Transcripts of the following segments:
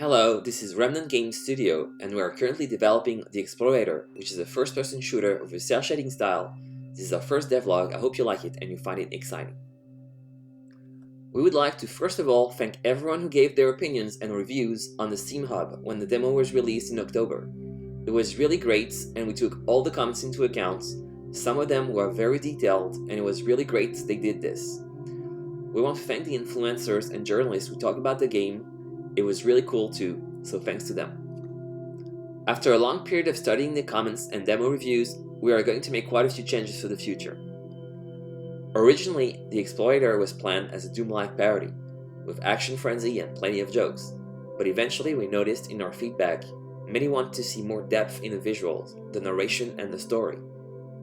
Hello, this is Remnant Games Studio, and we are currently developing the Explorator, which is a first-person shooter with a cel-shading style. This is our first devlog. I hope you like it and you find it exciting. We would like to first of all thank everyone who gave their opinions and reviews on the Steam Hub when the demo was released in October. It was really great, and we took all the comments into account. Some of them were very detailed, and it was really great they did this. We want to thank the influencers and journalists who talked about the game. It was really cool too, so thanks to them. After a long period of studying the comments and demo reviews, we are going to make quite a few changes for the future. Originally, the Explorator was planned as a Doom-like parody, with action frenzy and plenty of jokes, but eventually we noticed in our feedback, many want to see more depth in the visuals, the narration and the story.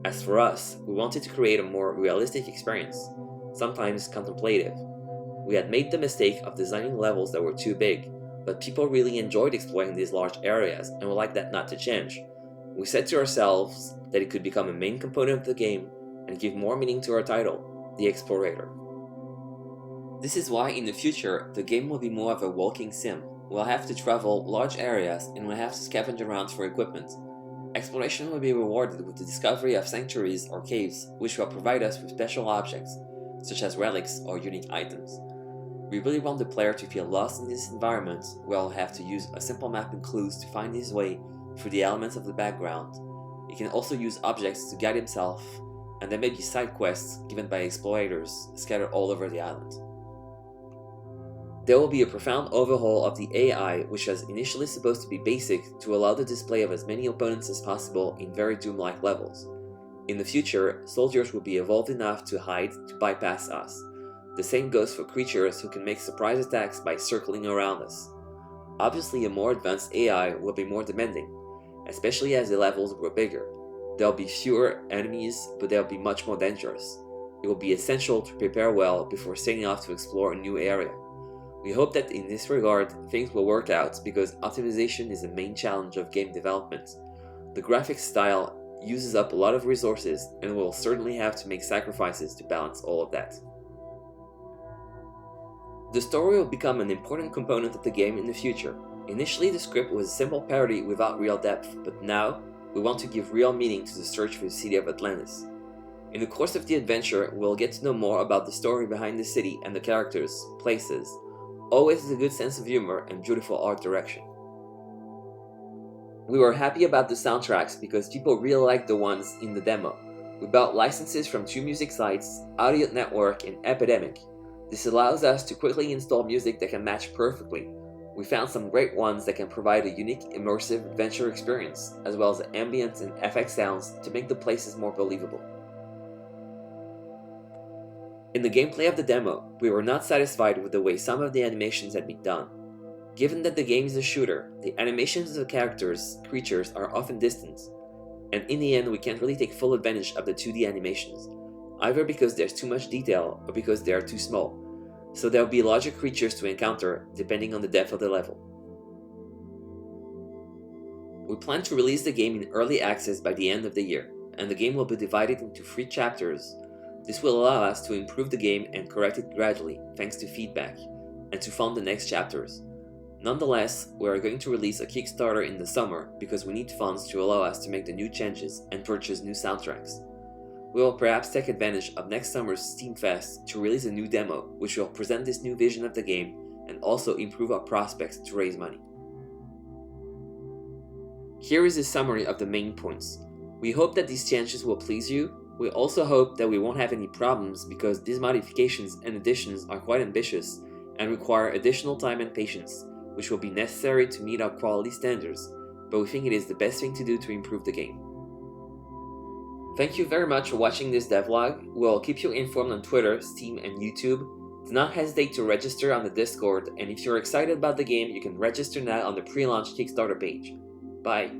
As for us, we wanted to create a more realistic experience, sometimes contemplative. We had made the mistake of designing levels that were too big, but people really enjoyed exploring these large areas and would like that not to change. We said to ourselves that it could become a main component of the game and give more meaning to our title, the Explorator. This is why in the future, the game will be more of a walking sim. We'll have to travel large areas and we'll have to scavenge around for equipment. Exploration will be rewarded with the discovery of sanctuaries or caves, which will provide us with special objects, such as relics or unique items. We really want the player to feel lost in this environment where he'll have to use a simple map and clues to find his way through the elements of the background. He can also use objects to guide himself, and there may be side quests given by explorators scattered all over the island. There will be a profound overhaul of the AI, which was initially supposed to be basic to allow the display of as many opponents as possible in very Doom-like levels. In the future, soldiers will be evolved enough to hide to bypass us. The same goes for creatures who can make surprise attacks by circling around us. Obviously, a more advanced AI will be more demanding, especially as the levels grow bigger. There will be fewer enemies, but they will be much more dangerous. It will be essential to prepare well before setting off to explore a new area. We hope that in this regard, things will work out because optimization is the main challenge of game development. The graphics style uses up a lot of resources and we'll certainly have to make sacrifices to balance all of that. The story will become an important component of the game in the future. Initially, the script was a simple parody without real depth, but now, we want to give real meaning to the search for the city of Atlantis. In the course of the adventure, we'll get to know more about the story behind the city and the characters, places, always with a good sense of humor and beautiful art direction. We were happy about the soundtracks because people really liked the ones in the demo. We bought licenses from 2 music sites, Audio Network and Epidemic. This allows us to quickly install music that can match perfectly. We found some great ones that can provide a unique, immersive adventure experience, as well as ambient and FX sounds to make the places more believable. In the gameplay of the demo, we were not satisfied with the way some of the animations had been done. Given that the game is a shooter, the animations of the characters, creatures are often distant, and in the end we can't really take full advantage of the 2D animations, either because there's too much detail or because they are too small. So there will be larger creatures to encounter depending on the depth of the level. We plan to release the game in early access by the end of the year, and the game will be divided into 3 chapters. This will allow us to improve the game and correct it gradually thanks to feedback, and to fund the next chapters. Nonetheless, we are going to release a Kickstarter in the summer because we need funds to allow us to make the new changes and purchase new soundtracks. We will perhaps take advantage of next summer's Steam Fest to release a new demo, which will present this new vision of the game and also improve our prospects to raise money. Here is a summary of the main points. We hope that these changes will please you. We also hope that we won't have any problems because these modifications and additions are quite ambitious and require additional time and patience, which will be necessary to meet our quality standards, but we think it is the best thing to do to improve the game. Thank you very much for watching this devlog. We'll keep you informed on Twitter, Steam, and YouTube. Do not hesitate to register on the Discord, and if you're excited about the game, you can register now on the pre-launch Kickstarter page. Bye!